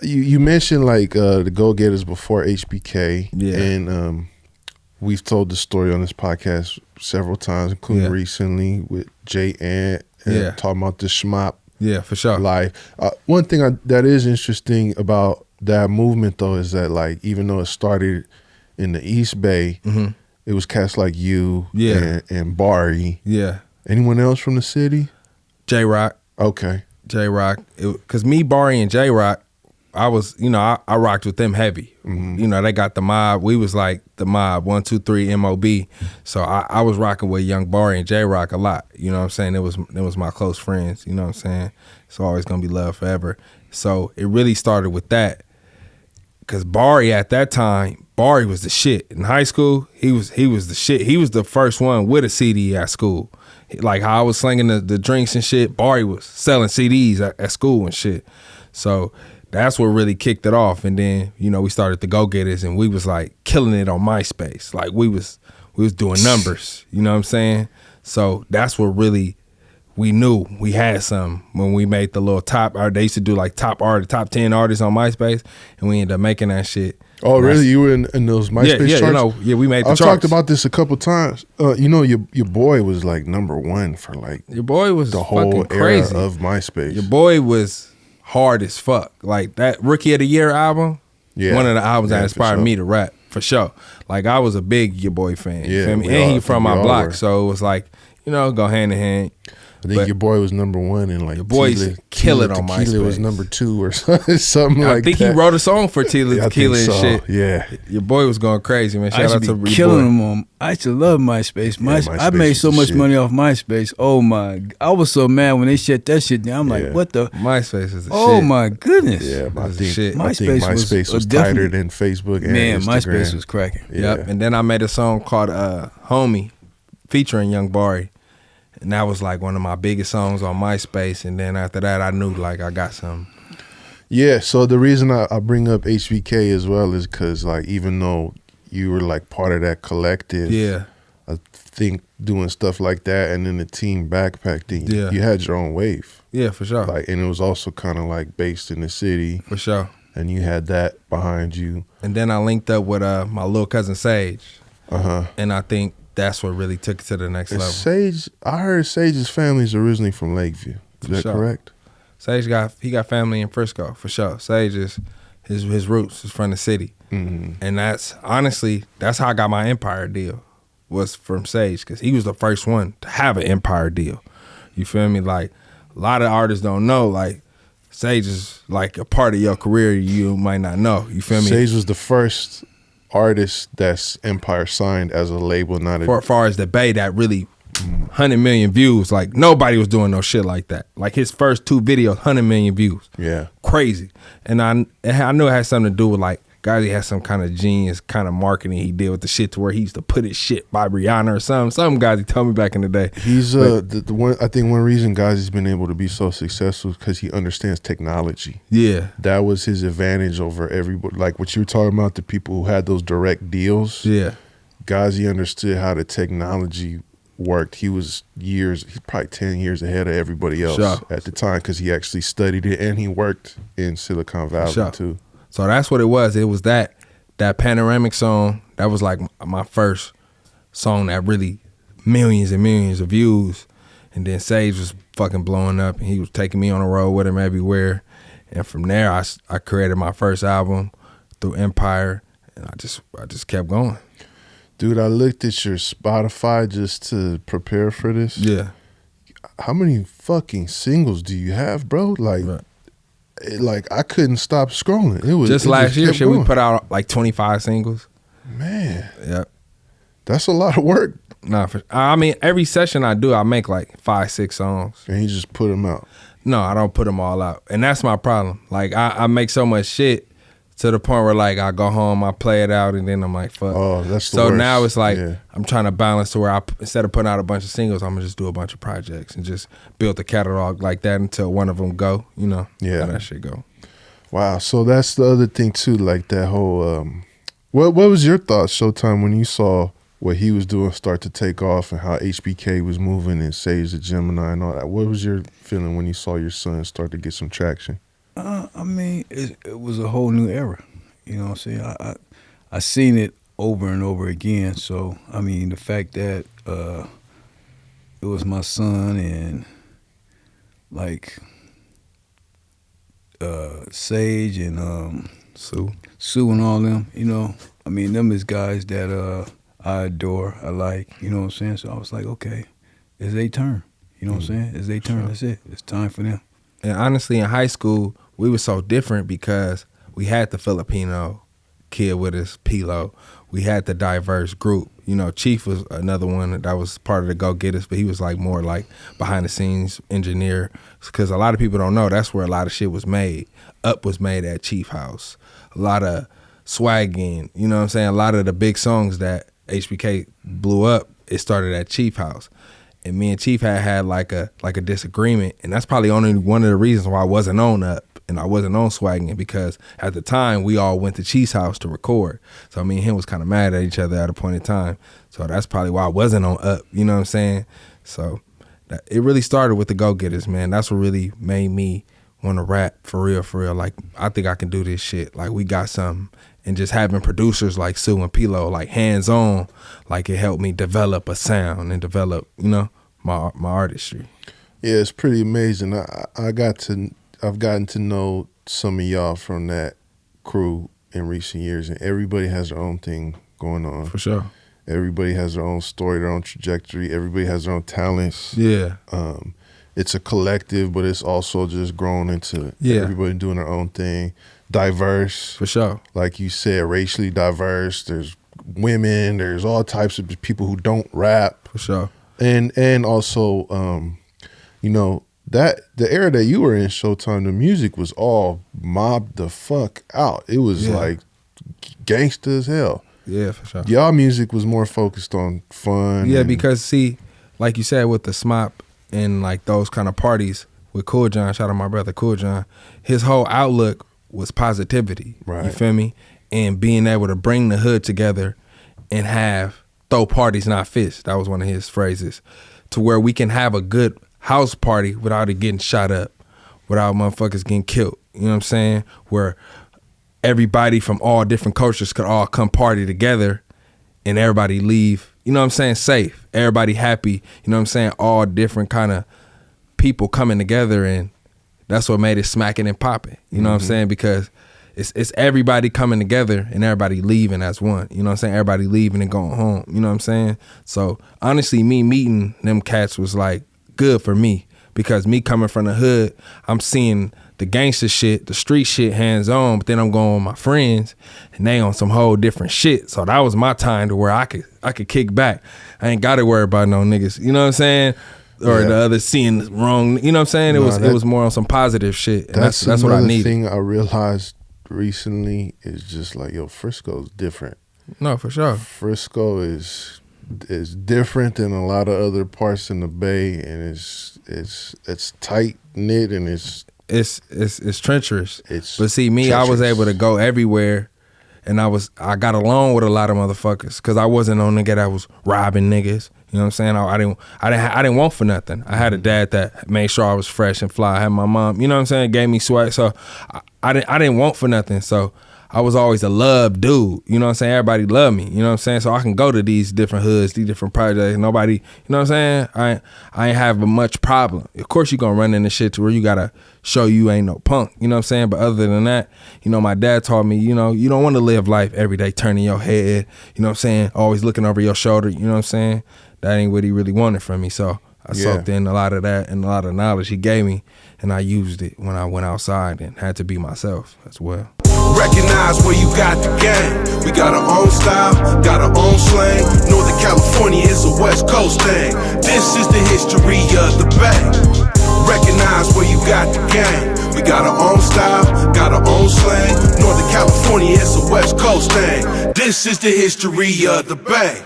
you mentioned like the Go Gettas before HBK, and we've told the story on this podcast several times, including recently with Jay Ant and talking about the schmop. Yeah, for sure. Like one thing that is interesting about that movement though is that like even though it started in the East Bay, it was cats like you and Barry. Yeah. Anyone else from the city? J-Rock. Okay. J-Rock. Because me, Barry, and J-Rock, I was, I rocked with them heavy. They got the mob. We was like the mob, 1, 2, 3 MOB. So I was rocking with Young Barry and J-Rock a lot. You know what I'm saying? It was my close friends. You know what I'm saying? It's always gonna be love forever. So it really started with that. Cause Barry at that time, Barry was the shit. In high school, he was the shit. He was the first one with a CD at school. Like how I was slinging the drinks and shit, Barry was selling CDs at school and shit. So that's what really kicked it off. And then, we started the Go Gettas and we was like killing it on MySpace. Like we was doing numbers, you know what I'm saying? So that's what really we knew we had some when we made the little they used to do like top 10 artists on MySpace, and we ended up making that shit. Oh, really? You were in those MySpace charts? We made the charts. I've talked about this a couple times. Your boy was like #1 for like your boy was the whole crazy. Era of MySpace. Your boy was hard as fuck. Like that Rookie of the Year album, one of the albums that inspired me to rap, for sure. Like I was a big Your Boy fan. You feel me? And he from my block, so it was like, go hand in hand. I think your boy was #1 and like your boy's kill it on MySpace. Tequila was #2 or something like that. I think he wrote a song for Tequila and shit. Yeah, your boy was going crazy, man. Shout out to Reboy. Killing him on. I used to love MySpace. MySpace I made so much money off MySpace. Oh my! I was so mad when they shut that shit down. I'm like, what the? MySpace is the shit. Oh my goodness! Yeah, I think MySpace was tighter than Facebook and Instagram. MySpace was cracking. Yeah. Yep. And then I made a song called "Homie," featuring Young Barry. And that was like one of my biggest songs on MySpace. And then after that, I knew like I got something. Yeah, so the reason I bring up HBK as well is because like even though you were like part of that collective, I think doing stuff like that and then the team backpack thing, you had your own wave. Yeah, for sure. Like, and it was also kind of like based in the city. For sure. And you had that behind you. And then I linked up with my little cousin Sage. And I think that's what really took it to the next level. Sage, I heard Sage's family's originally from Lakeview. Is that correct? Sage got family in Frisco, for sure. Sage is his roots is from the city. And that's honestly, that's how I got my Empire deal, was from Sage, because he was the first one to have an Empire deal. You feel me? Like a lot of artists don't know, like Sage is like a part of your career you might not know. You feel me? Sage was the first artist that's Empire signed as a label, not a... For far as the Bay, that really 100 million views. Like nobody was doing no shit like that. Like his first 2 videos, 100 million views. Yeah. Crazy. And I knew it had something to do with like, guys, he had some kind of genius kind of marketing he did with the shit to where he used to put his shit by Rihanna or something. Some guys he told me back in the day. He's the one. I think one reason guys he's been able to be so successful is because he understands technology. Yeah, that was his advantage over everybody. Like what you were talking about, the people who had those direct deals. Yeah, guys, he understood how the technology worked. He's probably 10 years ahead of everybody else at the time because he actually studied it and he worked in Silicon Valley too. So that's what it was. It was that Panoramic song. That was like my first song that really millions and millions of views. And then Sage was fucking blowing up and he was taking me on the road with him everywhere. And from there, I created my first album through Empire, and I just kept going. Dude, I looked at your Spotify just to prepare for this. Yeah. How many fucking singles do you have, bro? Like I couldn't stop scrolling. It was just last year. Shit, we put out like 25 singles. Man, yep, that's a lot of work. Nah, I mean, every session I do, I make like 5-6 songs, and you just put them out. No, I don't put them all out, and that's my problem. Like I make so much shit to the point where like I go home, I play it out, and then I'm like, fuck. Oh, that's the so worst. Now it's like I'm trying to balance to where instead of putting out a bunch of singles, I'm gonna just do a bunch of projects and just build the catalog like that until one of them go. You know, how that shit go. Wow. So that's the other thing too, like that whole. What was your thoughts, Showtime, when you saw what he was doing start to take off and how HBK was moving and Sage the Gemini and all that? What was your feeling when you saw your son start to get some traction? I mean, it was a whole new era. You know what I'm saying? I seen it over and over again. So I mean, the fact that it was my son and like Sage and Sue and all them. You know, I mean, them is guys that I adore. I like. You know what I'm saying? So I was like, okay, it's their turn. You know what I'm saying? It's their turn. Sure. That's it. It's time for them. And honestly, in high school, we were so different because we had the Filipino kid with us, Pilo. We had the diverse group. You know, Chief was another one that was part of the Go Gettas, but he was like more like behind the scenes engineer. Because a lot of people don't know that's where a lot of shit was made. Up was made at Chief House. A lot of swagging, you know what I'm saying? A lot of the big songs that HBK blew up, it started at Chief House. And me and Chief had like a disagreement, and that's probably only one of the reasons why I wasn't on Up and I wasn't on Swaggin', because at the time we all went to Chief's house to record. So me and him was kind of mad at each other at a point in time. So that's probably why I wasn't on Up, you know what I'm saying? So it really started with the Go Gettas, man. That's what really made me want to rap for real. Like, I think I can do this shit. Like, we got something. And just having producers like Sue and Pilo, like hands-on, like it helped me develop a sound and develop, you know, my artistry. Yeah, it's pretty amazing. I've gotten to know some of y'all from that crew in recent years, and everybody has their own thing going on. For sure. Everybody has their own story, their own trajectory. Everybody has their own talents. Yeah. It's a collective, but it's also just grown into everybody doing their own thing. Diverse. For sure. Like you said, racially diverse. There's women. There's all types of people who don't rap. For sure. And also, you know, that the era that you were in, Showtime, the music was all mobbed the fuck out. It was like gangsta as hell. Yeah, for sure. Y'all music was more focused on fun. Yeah, because see, like you said, with the SMOP and like those kind of parties with Cool John, shout out my brother Cool John, his whole outlook was positivity. Right. You feel me? And being able to bring the hood together and throw parties, not fists. That was one of his phrases. To where we can have a good house party without it getting shot up, without motherfuckers getting killed. You know what I'm saying? Where everybody from all different cultures could all come party together and everybody leave, you know what I'm saying, safe. Everybody happy, you know what I'm saying? All different kind of people coming together, and that's what made it smacking and popping. You know what I'm saying? Because it's everybody coming together and everybody leaving as one. You know what I'm saying? Everybody leaving and going home. You know what I'm saying? So honestly, me meeting them cats was like good for me, because me coming from the hood, I'm seeing the gangster shit, the street shit hands on, but then I'm going with my friends and they on some whole different shit. So that was my time to where I could kick back. I ain't got to worry about no niggas. You know what I'm saying? Or the other seeing wrong. You know what I'm saying? It was more on some positive shit. And that's what I needed. Thing I realized recently is just like, yo, Frisco's different. No, for sure. Frisco is different than a lot of other parts in the Bay, and it's tight knit, and it's treacherous. But see, me, I was able to go everywhere, and I got along with a lot of motherfuckers, because I wasn't no nigga that was robbing niggas. You know what I'm saying? I didn't want for nothing. I had a dad that made sure I was fresh and fly. I had my mom, you know what I'm saying, gave me swag. So I didn't want for nothing. So I was always a love dude. You know what I'm saying? Everybody loved me. You know what I'm saying? So I can go to these different hoods, these different projects. Nobody, you know what I'm saying? I ain't have much problem. Of course you gonna run into shit to where you gotta show you ain't no punk. You know what I'm saying? But other than that, you know, my dad taught me, you know, you don't want to live life every day turning your head. You know what I'm saying? Always looking over your shoulder. You know what I'm saying? That ain't what he really wanted from me. So I soaked in a lot of that and a lot of knowledge he gave me, and I used it when I went outside and had to be myself as well. Recognize where you got the game. We got our own style, got our own slang. Northern California is a West Coast thing. This is the history of the Bay. Recognize where you got the game. We got our own style, got our own slang. Northern California is a West Coast thing. This is the history of the Bay.